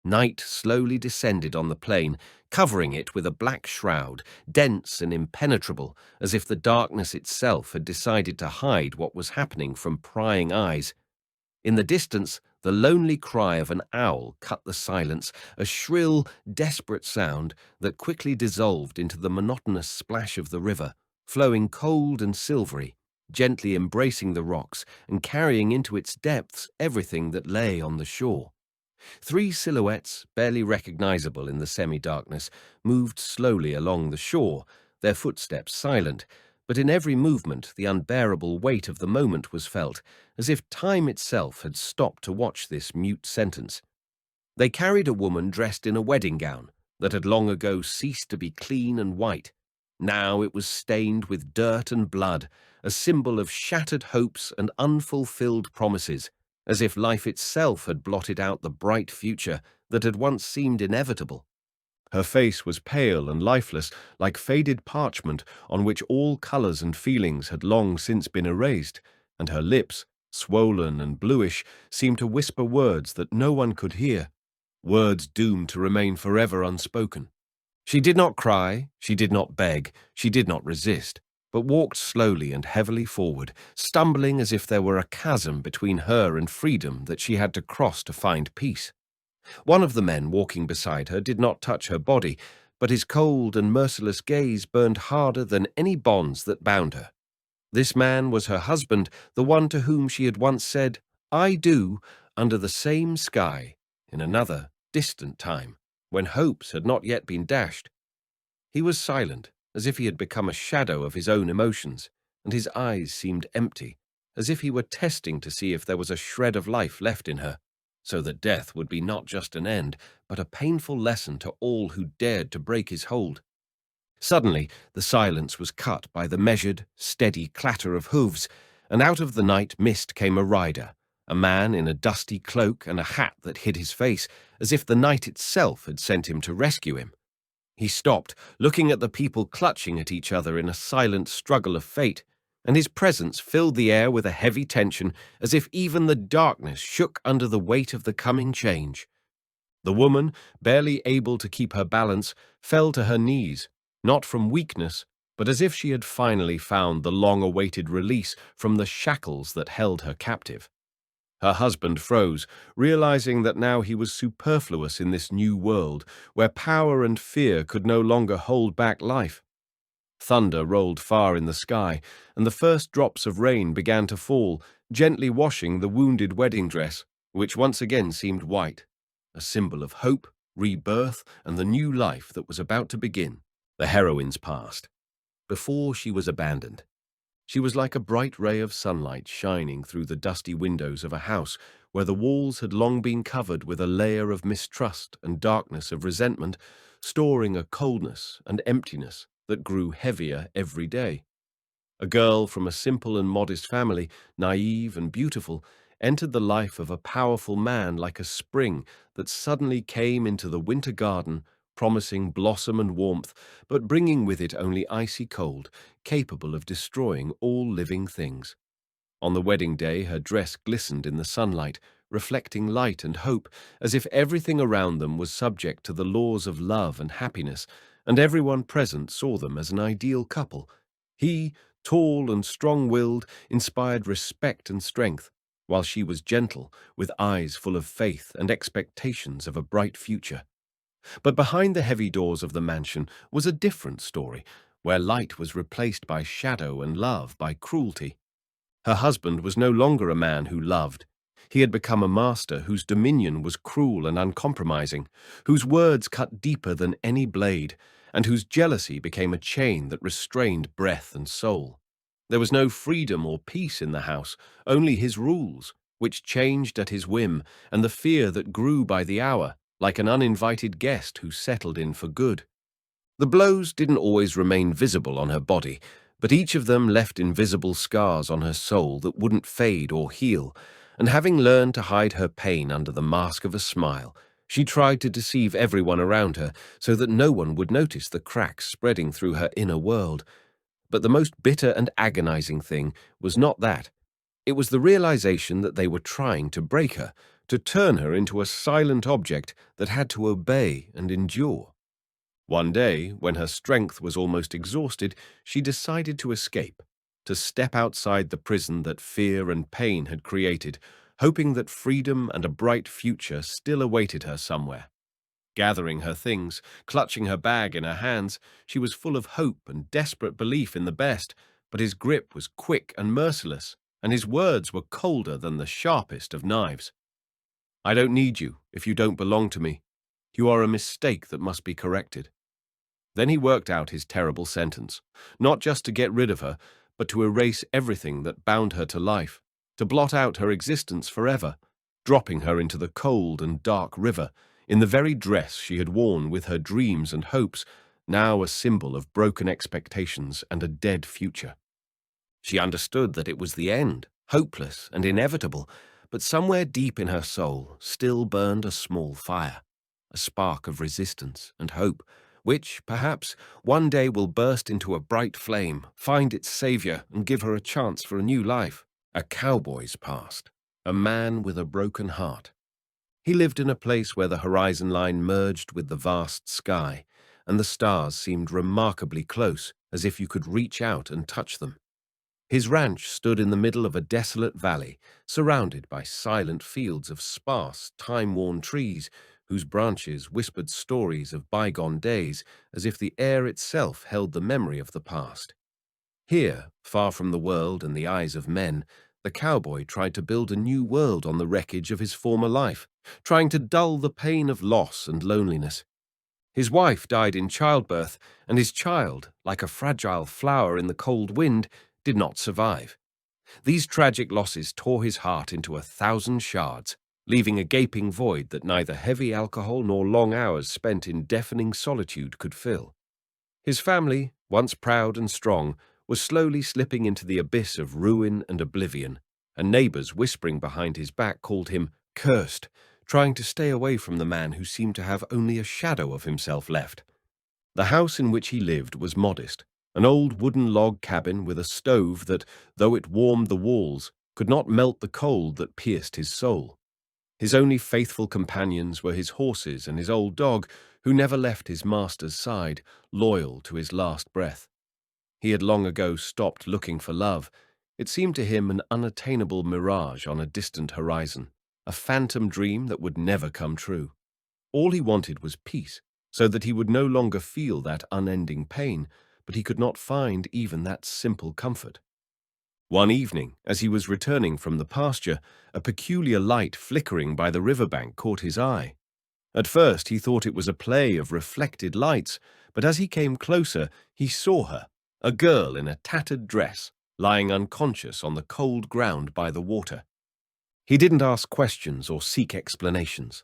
Night slowly descended on the plain, covering it with a black shroud, dense and impenetrable, as if the darkness itself had decided to hide what was happening from prying eyes. In the distance, the lonely cry of an owl cut the silence, a shrill, desperate sound that quickly dissolved into the monotonous splash of the river, flowing cold and silvery, gently embracing the rocks and carrying into its depths everything that lay on the shore. Three silhouettes, barely recognizable in the semi-darkness, moved slowly along the shore, their footsteps silent, but in every movement the unbearable weight of the moment was felt, as if time itself had stopped to watch this mute sentence. They carried a woman dressed in a wedding gown that had long ago ceased to be clean and white. Now it was stained with dirt and blood, a symbol of shattered hopes and unfulfilled promises, as if life itself had blotted out the bright future that had once seemed inevitable. Her face was pale and lifeless, like faded parchment on which all colors and feelings had long since been erased, and her lips, swollen and bluish, seemed to whisper words that no one could hear, words doomed to remain forever unspoken. She did not cry, she did not beg, she did not resist, but walked slowly and heavily forward, stumbling as if there were a chasm between her and freedom that she had to cross to find peace. One of the men walking beside her did not touch her body, but his cold and merciless gaze burned harder than any bonds that bound her. This man was her husband, the one to whom she had once said, "I do," under the same sky, in another, distant time, when hopes had not yet been dashed. He was silent, as if he had become a shadow of his own emotions, and his eyes seemed empty, as if he were testing to see if there was a shred of life left in her, so that death would be not just an end, but a painful lesson to all who dared to break his hold. Suddenly, the silence was cut by the measured, steady clatter of hooves, and out of the night mist came a rider, a man in a dusty cloak and a hat that hid his face, as if the night itself had sent him to rescue him. He stopped, looking at the people clutching at each other in a silent struggle of fate, and his presence filled the air with a heavy tension, as if even the darkness shook under the weight of the coming change. The woman, barely able to keep her balance, fell to her knees, not from weakness, but as if she had finally found the long-awaited release from the shackles that held her captive. Her husband froze, realizing that now he was superfluous in this new world, where power and fear could no longer hold back life. Thunder rolled far in the sky, and the first drops of rain began to fall, gently washing the wounded wedding dress, which once again seemed white, a symbol of hope, rebirth, and the new life that was about to begin. The heroine's past. Before she was abandoned, she was like a bright ray of sunlight shining through the dusty windows of a house where the walls had long been covered with a layer of mistrust and darkness of resentment, storing a coldness and emptiness that grew heavier every day. A girl from a simple and modest family, naive and beautiful, entered the life of a powerful man like a spring that suddenly came into the winter garden, promising blossom and warmth, but bringing with it only icy cold, capable of destroying all living things. On the wedding day, her dress glistened in the sunlight, reflecting light and hope, as if everything around them was subject to the laws of love and happiness, and everyone present saw them as an ideal couple. He, tall and strong-willed, inspired respect and strength, while she was gentle, with eyes full of faith and expectations of a bright future. But behind the heavy doors of the mansion was a different story, where light was replaced by shadow and love by cruelty. Her husband was no longer a man who loved. He had become a master whose dominion was cruel and uncompromising, whose words cut deeper than any blade, and whose jealousy became a chain that restrained breath and soul. There was no freedom or peace in the house, only his rules, which changed at his whim, and the fear that grew by the hour, like an uninvited guest who settled in for good. The blows didn't always remain visible on her body, but each of them left invisible scars on her soul that wouldn't fade or heal, and having learned to hide her pain under the mask of a smile, she tried to deceive everyone around her so that no one would notice the cracks spreading through her inner world. But the most bitter and agonizing thing was not that. It was the realization that they were trying to break her, to turn her into a silent object that had to obey and endure. One day, when her strength was almost exhausted, she decided to escape, to step outside the prison that fear and pain had created, hoping that freedom and a bright future still awaited her somewhere. Gathering her things, clutching her bag in her hands, she was full of hope and desperate belief in the best, but his grip was quick and merciless, and his words were colder than the sharpest of knives. "I don't need you if you don't belong to me. You are a mistake that must be corrected." Then he worked out his terrible sentence, not just to get rid of her, but to erase everything that bound her to life, to blot out her existence forever, dropping her into the cold and dark river, in the very dress she had worn with her dreams and hopes, now a symbol of broken expectations and a dead future. She understood that it was the end, hopeless and inevitable, but somewhere deep in her soul still burned a small fire, a spark of resistance and hope, which, perhaps, one day will burst into a bright flame, find its savior, and give her a chance for a new life. A cowboy's past, a man with a broken heart. He lived in a place where the horizon line merged with the vast sky, and the stars seemed remarkably close, as if you could reach out and touch them. His ranch stood in the middle of a desolate valley, surrounded by silent fields of sparse, time-worn trees, whose branches whispered stories of bygone days, as if the air itself held the memory of the past. Here, far from the world and the eyes of men, the cowboy tried to build a new world on the wreckage of his former life, trying to dull the pain of loss and loneliness. His wife died in childbirth, and his child, like a fragile flower in the cold wind, did not survive. These tragic losses tore his heart into 1,000 shards, leaving a gaping void that neither heavy alcohol nor long hours spent in deafening solitude could fill. His family, once proud and strong, was slowly slipping into the abyss of ruin and oblivion, and neighbors whispering behind his back called him cursed, trying to stay away from the man who seemed to have only a shadow of himself left. The house in which he lived was modest, an old wooden log cabin with a stove that, though it warmed the walls, could not melt the cold that pierced his soul. His only faithful companions were his horses and his old dog, who never left his master's side, loyal to his last breath. He had long ago stopped looking for love. It seemed to him an unattainable mirage on a distant horizon, a phantom dream that would never come true. All he wanted was peace, so that he would no longer feel that unending pain, but he could not find even that simple comfort. One evening, as he was returning from the pasture, a peculiar light flickering by the riverbank caught his eye. At first he thought it was a play of reflected lights, but as he came closer, he saw her, a girl in a tattered dress, lying unconscious on the cold ground by the water. He didn't ask questions or seek explanations.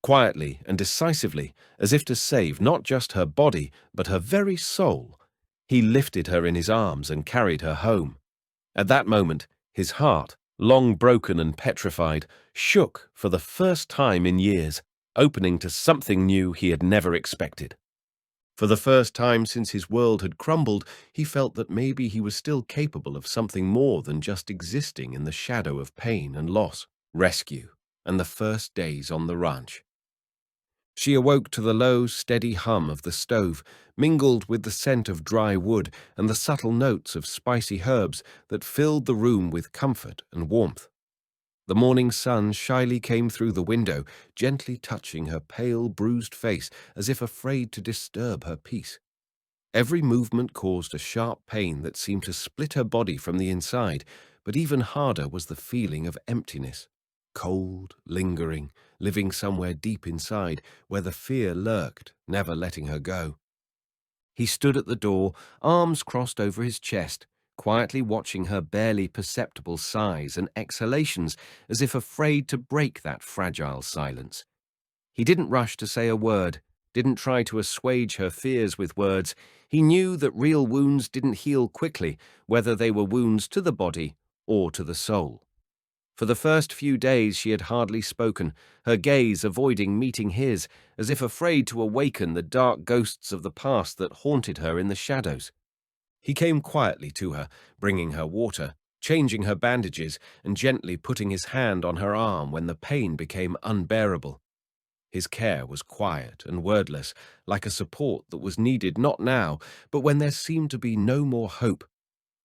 Quietly and decisively, as if to save not just her body, but her very soul, he lifted her in his arms and carried her home. At that moment, his heart, long broken and petrified, shook for the first time in years, opening to something new he had never expected. For the first time since his world had crumbled, he felt that maybe he was still capable of something more than just existing in the shadow of pain and loss, rescue, and the first days on the ranch. She awoke to the low, steady hum of the stove, mingled with the scent of dry wood and the subtle notes of spicy herbs that filled the room with comfort and warmth. The morning sun shyly came through the window, gently touching her pale, bruised face as if afraid to disturb her peace. Every movement caused a sharp pain that seemed to split her body from the inside, but even harder was the feeling of emptiness. Cold, lingering, living somewhere deep inside, where the fear lurked, never letting her go. He stood at the door, arms crossed over his chest, quietly watching her barely perceptible sighs and exhalations, as if afraid to break that fragile silence. He didn't rush to say a word, didn't try to assuage her fears with words. He knew that real wounds didn't heal quickly, whether they were wounds to the body or to the soul. For the first few days she had hardly spoken, her gaze avoiding meeting his, as if afraid to awaken the dark ghosts of the past that haunted her in the shadows. He came quietly to her, bringing her water, changing her bandages and gently putting his hand on her arm when the pain became unbearable. His care was quiet and wordless, like a support that was needed not now, but when there seemed to be no more hope.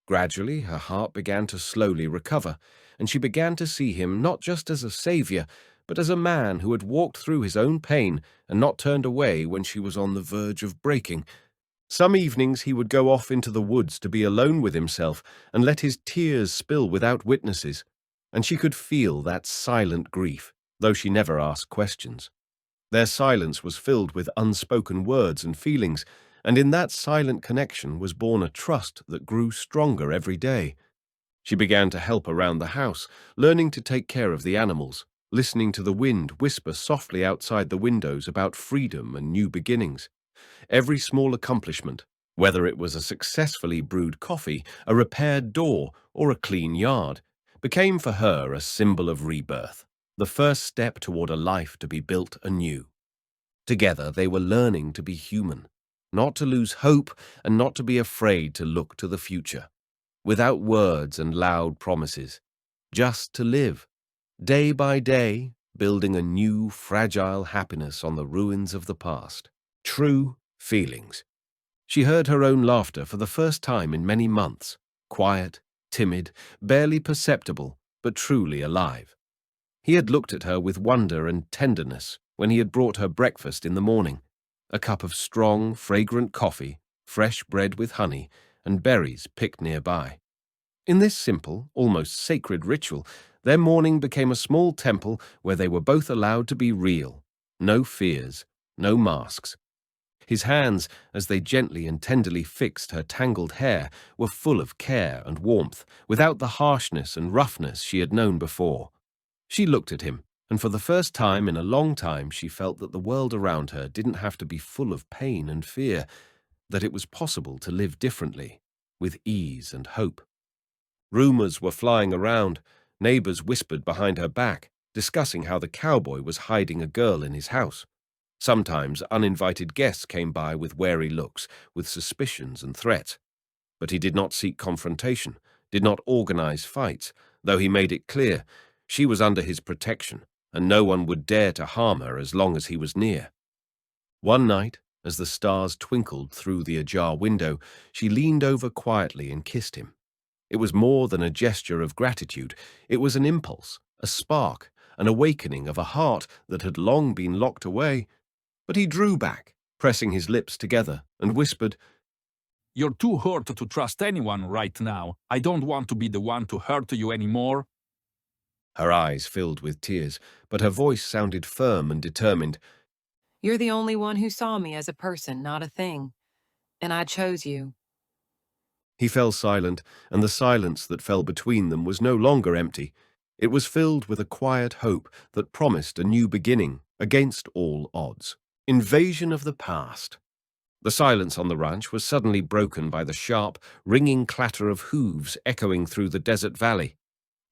Gradually, her heart began to slowly recover, and she began to see him not just as a savior, but as a man who had walked through his own pain and not turned away when she was on the verge of breaking. Some evenings he would go off into the woods to be alone with himself and let his tears spill without witnesses, and she could feel that silent grief, though she never asked questions. Their silence was filled with unspoken words and feelings, and in that silent connection was born a trust that grew stronger every day. She began to help around the house, learning to take care of the animals, listening to the wind whisper softly outside the windows about freedom and new beginnings. Every small accomplishment, whether it was a successfully brewed coffee, a repaired door, or a clean yard, became for her a symbol of rebirth, the first step toward a life to be built anew. Together they were learning to be human, not to lose hope and not to be afraid to look to the future, without words and loud promises, just to live, day by day, building a new, fragile happiness on the ruins of the past. True feelings. She heard her own laughter for the first time in many months, quiet, timid, barely perceptible, but truly alive. He had looked at her with wonder and tenderness when he had brought her breakfast in the morning, a cup of strong, fragrant coffee, fresh bread with honey, and berries picked nearby. In this simple, almost sacred ritual, their morning became a small temple where they were both allowed to be real. No fears, no masks. His hands, as they gently and tenderly fixed her tangled hair, were full of care and warmth, without the harshness and roughness she had known before. She looked at him, and for the first time in a long time she felt that the world around her didn't have to be full of pain and fear, that it was possible to live differently, with ease and hope. Rumors were flying around. Neighbors whispered behind her back, discussing how the cowboy was hiding a girl in his house. Sometimes uninvited guests came by with wary looks, with suspicions and threats. But he did not seek confrontation, did not organize fights, though he made it clear she was under his protection, and no one would dare to harm her as long as he was near. One night, as the stars twinkled through the ajar window, she leaned over quietly and kissed him. It was more than a gesture of gratitude. It was an impulse, a spark, an awakening of a heart that had long been locked away. But he drew back, pressing his lips together, and whispered, "You're too hurt to trust anyone right now. I don't want to be the one to hurt you anymore." Her eyes filled with tears, but her voice sounded firm and determined. You're the only one who saw me as a person, not a thing. And I chose you. He fell silent, and the silence that fell between them was no longer empty. It was filled with a quiet hope that promised a new beginning against all odds. Invasion of the past. The silence on the ranch was suddenly broken by the sharp, ringing clatter of hooves echoing through the desert valley.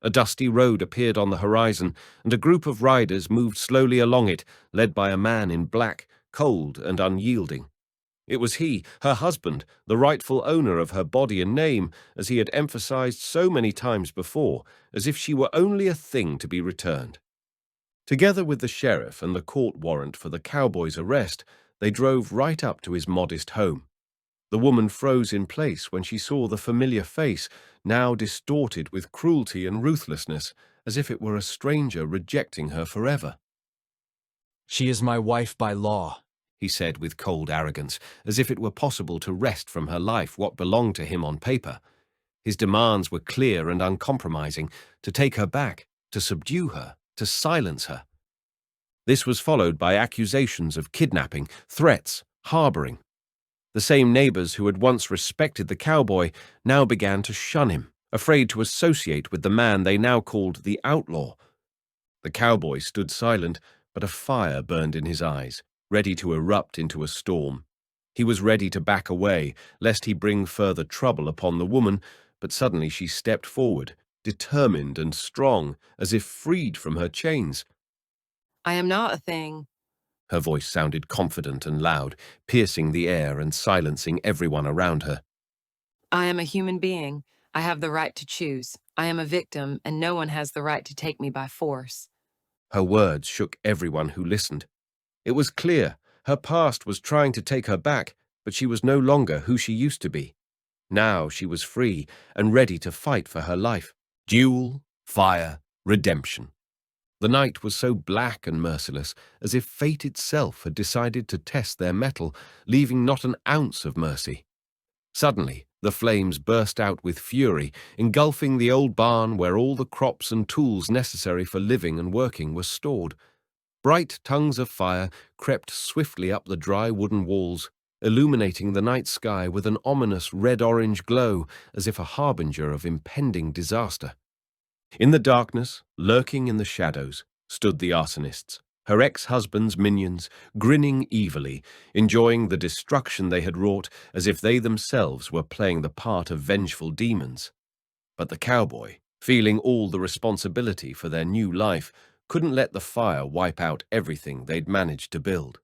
A dusty road appeared on the horizon, and a group of riders moved slowly along it, led by a man in black, cold and unyielding. It was he, her husband, the rightful owner of her body and name, as he had emphasized so many times before, as if she were only a thing to be returned. Together with the sheriff and the court warrant for the cowboy's arrest, they drove right up to his modest home. The woman froze in place when she saw the familiar face, now distorted with cruelty and ruthlessness, as if it were a stranger rejecting her forever. "She is my wife by law," he said with cold arrogance, as if it were possible to wrest from her life what belonged to him on paper. His demands were clear and uncompromising, to take her back, to subdue her, to silence her. This was followed by accusations of kidnapping, threats, harboring. The same neighbors who had once respected the cowboy now began to shun him, afraid to associate with the man they now called the outlaw. The cowboy stood silent, but a fire burned in his eyes, ready to erupt into a storm. He was ready to back away, lest he bring further trouble upon the woman, but suddenly she stepped forward, determined and strong, as if freed from her chains. I am not a thing. Her voice sounded confident and loud, piercing the air and silencing everyone around her. I am a human being. I have the right to choose. I am a victim, and no one has the right to take me by force. Her words shook everyone who listened. It was clear her past was trying to take her back, but she was no longer who she used to be. Now she was free and ready to fight for her life. Duel, fire, redemption. The night was so black and merciless, as if fate itself had decided to test their mettle, leaving not an ounce of mercy. Suddenly, the flames burst out with fury, engulfing the old barn where all the crops and tools necessary for living and working were stored. Bright tongues of fire crept swiftly up the dry wooden walls, illuminating the night sky with an ominous red-orange glow, as if a harbinger of impending disaster. In the darkness, lurking in the shadows, stood the arsonists, her ex-husband's minions, grinning evilly, enjoying the destruction they had wrought as if they themselves were playing the part of vengeful demons. But the cowboy, feeling all the responsibility for their new life, couldn't let the fire wipe out everything they'd managed to build.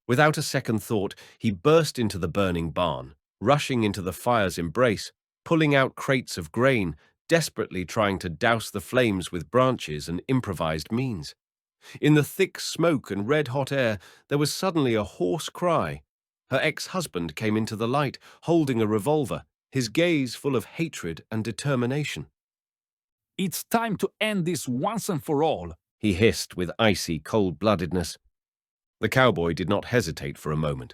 Without a second thought, he burst into the burning barn, rushing into the fire's embrace, pulling out crates of grain, desperately trying to douse the flames with branches and improvised means. In the thick smoke and red-hot air, there was suddenly a hoarse cry. Her ex-husband came into the light, holding a revolver, his gaze full of hatred and determination. It's time to end this once and for all. He hissed with icy cold-bloodedness. The cowboy did not hesitate for a moment.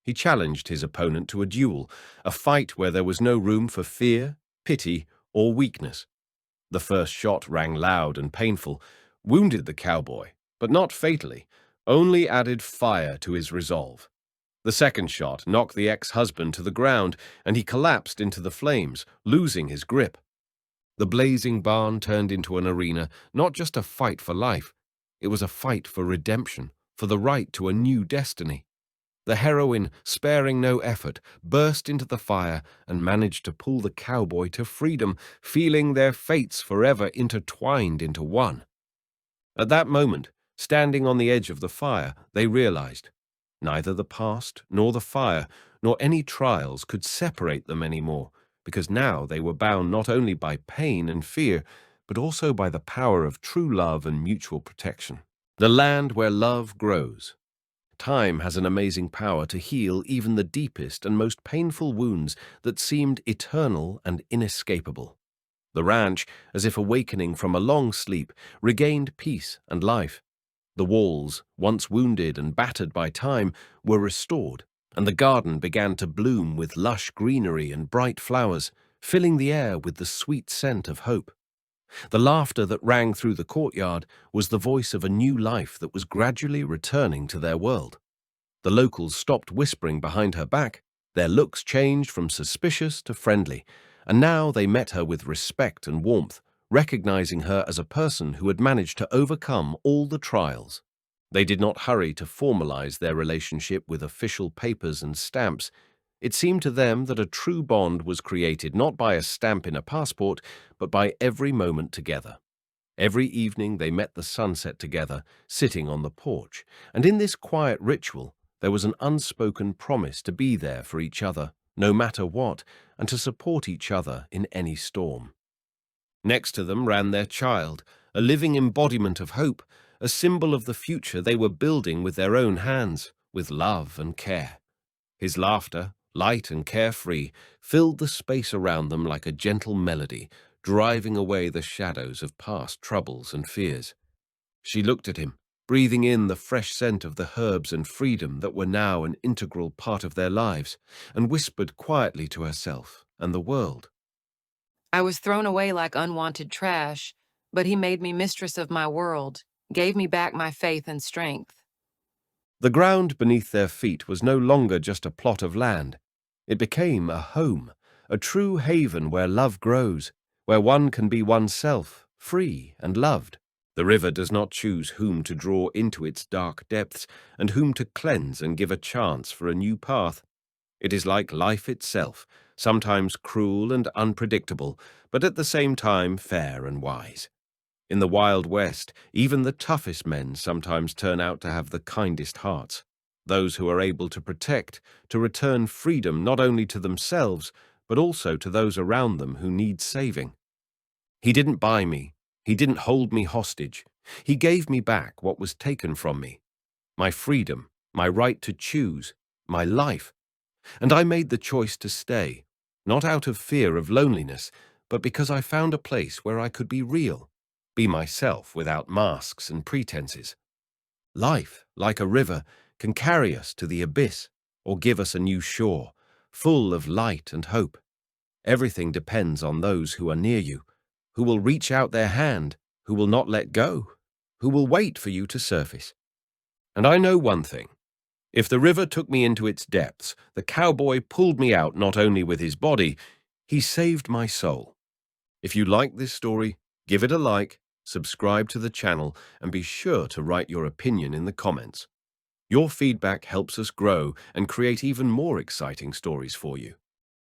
He challenged his opponent to a duel, a fight where there was no room for fear, pity, or weakness. The first shot rang loud and painful, wounded the cowboy, but not fatally, only added fire to his resolve. The second shot knocked the ex-husband to the ground, and he collapsed into the flames, losing his grip. The blazing barn turned into an arena, not just a fight for life. It was a fight for redemption, for the right to a new destiny. The heroine, sparing no effort, burst into the fire and managed to pull the cowboy to freedom, feeling their fates forever intertwined into one. At that moment, standing on the edge of the fire, they realized neither the past nor the fire nor any trials could separate them anymore, because now they were bound not only by pain and fear, but also by the power of true love and mutual protection. The land where love grows. Time has an amazing power to heal even the deepest and most painful wounds that seemed eternal and inescapable. The ranch, as if awakening from a long sleep, regained peace and life. The walls, once wounded and battered by time, were restored, and the garden began to bloom with lush greenery and bright flowers, filling the air with the sweet scent of hope. The laughter that rang through the courtyard was the voice of a new life that was gradually returning to their world. The locals stopped whispering behind her back, their looks changed from suspicious to friendly, and now they met her with respect and warmth, recognizing her as a person who had managed to overcome all the trials. They did not hurry to formalize their relationship with official papers and stamps. It seemed to them that a true bond was created not by a stamp in a passport, but by every moment together. Every evening they met the sunset together, sitting on the porch, and in this quiet ritual there was an unspoken promise to be there for each other, no matter what, and to support each other in any storm. Next to them ran their child, a living embodiment of hope, a symbol of the future they were building with their own hands, with love and care. His laughter, light and carefree, filled the space around them like a gentle melody, driving away the shadows of past troubles and fears. She looked at him, breathing in the fresh scent of the herbs and freedom that were now an integral part of their lives, and whispered quietly to herself and the world. I was thrown away like unwanted trash, but he made me mistress of my world, gave me back my faith and strength. The ground beneath their feet was no longer just a plot of land. It became a home, a true haven where love grows, where one can be oneself, free and loved. The river does not choose whom to draw into its dark depths and whom to cleanse and give a chance for a new path. It is like life itself, sometimes cruel and unpredictable, but at the same time fair and wise. In the Wild West, even the toughest men sometimes turn out to have the kindest hearts, those who are able to protect, to return freedom not only to themselves, but also to those around them who need saving. He didn't buy me. He didn't hold me hostage. He gave me back what was taken from me. My freedom, my right to choose, my life. And I made the choice to stay, not out of fear of loneliness, but because I found a place where I could be real, be myself without masks and pretenses. Life, like a river, can carry us to the abyss or give us a new shore, full of light and hope. Everything depends on those who are near you, who will reach out their hand, who will not let go, who will wait for you to surface. And I know one thing. If the river took me into its depths, the cowboy pulled me out not only with his body, he saved my soul. If you like this story, give it a like, subscribe to the channel, and be sure to write your opinion in the comments. Your feedback helps us grow and create even more exciting stories for you.